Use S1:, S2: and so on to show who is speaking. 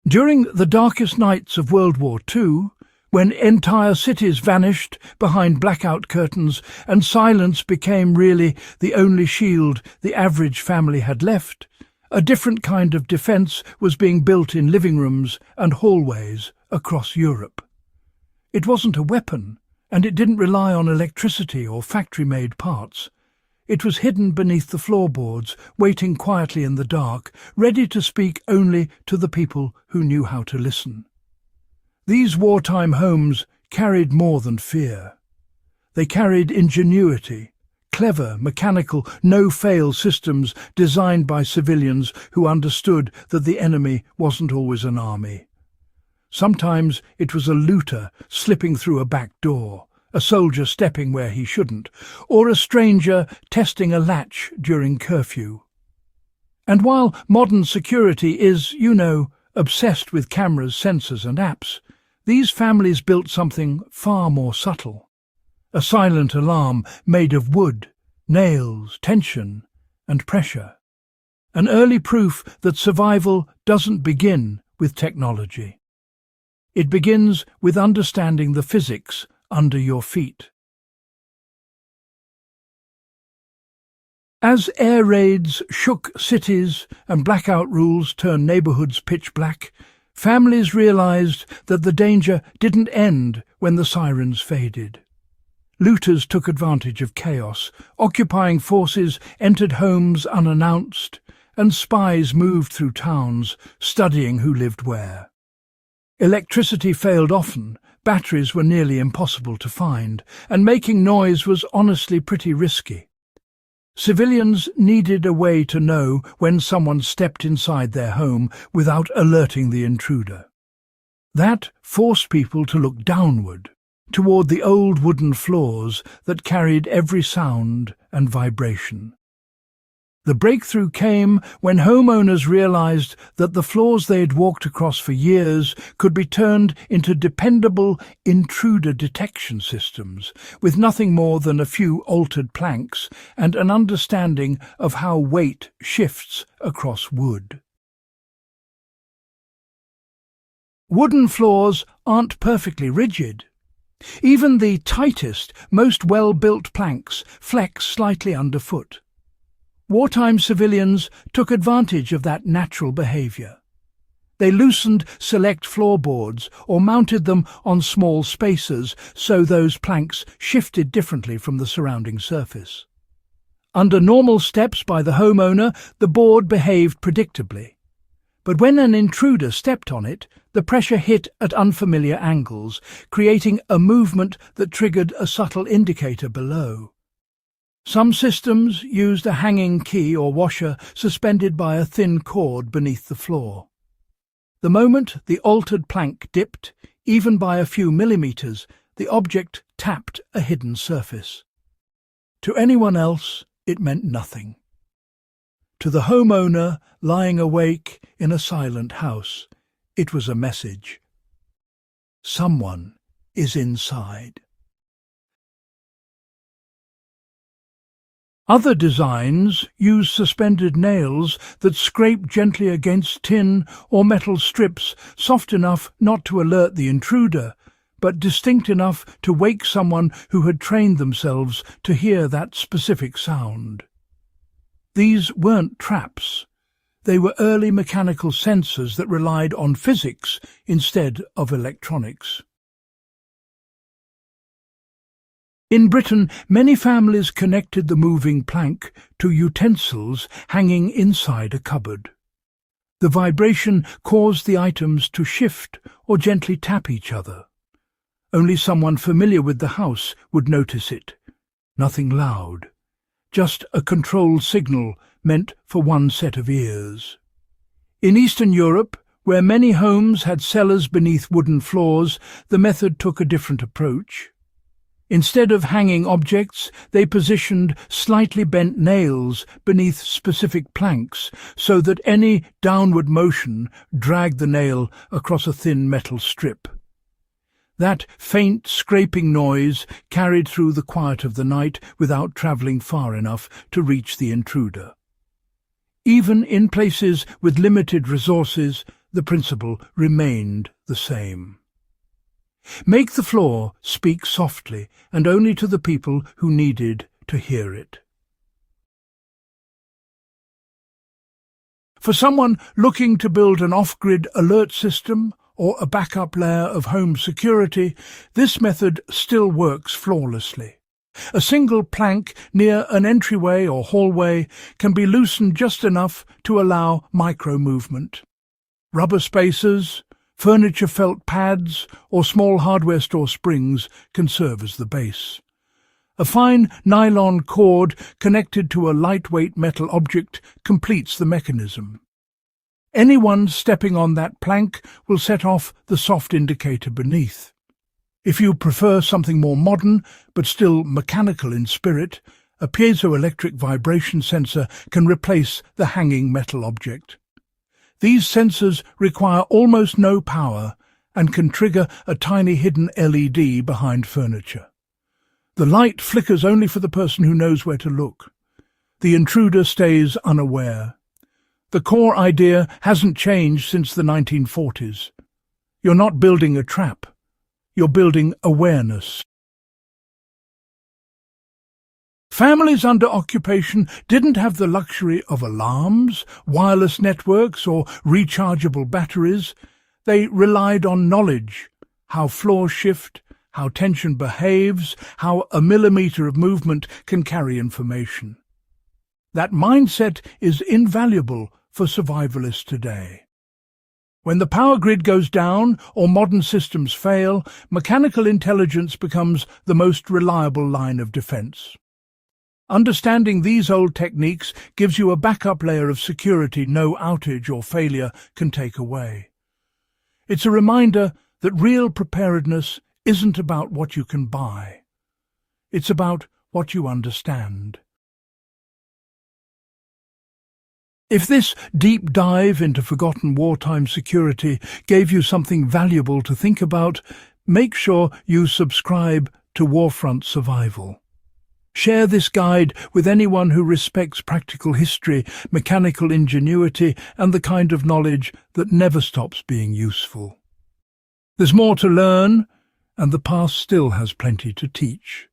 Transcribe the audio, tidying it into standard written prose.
S1: During the darkest nights of World War II, when entire cities vanished behind blackout curtains and silence became really the only shield the average family had left, a different kind of defence was being built in living rooms and hallways across Europe. It wasn't a weapon, and it didn't rely on electricity or factory-made parts. It was hidden beneath the floorboards, waiting quietly in the dark, ready to speak only to the people who knew how to listen. These wartime homes carried more than fear. They carried ingenuity, clever, mechanical, no-fail systems designed by civilians who understood that the enemy wasn't always an army. Sometimes it was a looter slipping through a back door, a soldier stepping where he shouldn't, or a stranger testing a latch during curfew. And while modern security is, obsessed with cameras, sensors and apps, these families built something far more subtle. A silent alarm made of wood, nails, tension and pressure. An early proof that survival doesn't begin with technology. It begins with understanding the physics under your feet. As air raids shook cities and blackout rules turned neighborhoods pitch black, families realized that the danger didn't end when the sirens faded. Looters took advantage of chaos, occupying forces entered homes unannounced, and spies moved through towns, studying who lived where. Electricity failed often, batteries were nearly impossible to find, and making noise was honestly pretty risky. Civilians needed a way to know when someone stepped inside their home without alerting the intruder. That forced people to look downward, toward the old wooden floors that carried every sound and vibration. The breakthrough came when homeowners realized that the floors they had walked across for years could be turned into dependable intruder detection systems, with nothing more than a few altered planks and an understanding of how weight shifts across wood. Wooden floors aren't perfectly rigid. Even the tightest, most well-built planks flex slightly underfoot. Wartime civilians took advantage of that natural behavior. They loosened select floorboards or mounted them on small spacers so those planks shifted differently from the surrounding surface. Under normal steps by the homeowner, the board behaved predictably. But when an intruder stepped on it, the pressure hit at unfamiliar angles, creating a movement that triggered a subtle indicator below. Some systems used a hanging key or washer suspended by a thin cord beneath the floor. The moment the altered plank dipped, even by a few millimeters, the object tapped a hidden surface. To anyone else, it meant nothing. To the homeowner lying awake in a silent house, it was a message. Someone is inside. Other designs use suspended nails that scrape gently against tin or metal strips, soft enough not to alert the intruder, but distinct enough to wake someone who had trained themselves to hear that specific sound. These weren't traps. They were early mechanical sensors that relied on physics instead of electronics. In Britain, many families connected the moving plank to utensils hanging inside a cupboard. The vibration caused the items to shift or gently tap each other. Only someone familiar with the house would notice it. Nothing loud, just a controlled signal meant for one set of ears. In Eastern Europe, where many homes had cellars beneath wooden floors, the method took a different approach. Instead of hanging objects, they positioned slightly bent nails beneath specific planks so that any downward motion dragged the nail across a thin metal strip. That faint scraping noise carried through the quiet of the night without travelling far enough to reach the intruder. Even in places with limited resources, the principle remained the same. Make the floor speak softly and only to the people who needed to hear it. For someone looking to build an off-grid alert system or a backup layer of home security, this method still works flawlessly. A single plank near an entryway or hallway can be loosened just enough to allow micro-movement. Rubber spacers, furniture felt pads, or small hardware store springs can serve as the base. A fine nylon cord connected to a lightweight metal object completes the mechanism. Anyone stepping on that plank will set off the soft indicator beneath. If you prefer something more modern, but still mechanical in spirit, a piezoelectric vibration sensor can replace the hanging metal object. These sensors require almost no power and can trigger a tiny hidden LED behind furniture. The light flickers only for the person who knows where to look. The intruder stays unaware. The core idea hasn't changed since the 1940s. You're not building a trap. You're building awareness. Families under occupation didn't have the luxury of alarms, wireless networks, or rechargeable batteries. They relied on knowledge, how floors shift, how tension behaves, how a millimeter of movement can carry information. That mindset is invaluable for survivalists today. When the power grid goes down or modern systems fail, mechanical intelligence becomes the most reliable line of defense. Understanding these old techniques gives you a backup layer of security no outage or failure can take away. It's a reminder that real preparedness isn't about what you can buy. It's about what you understand. If this deep dive into forgotten wartime security gave you something valuable to think about, make sure you subscribe to Warfront Survival. Share this guide with anyone who respects practical history, mechanical ingenuity, and the kind of knowledge that never stops being useful. There's more to learn, and the past still has plenty to teach.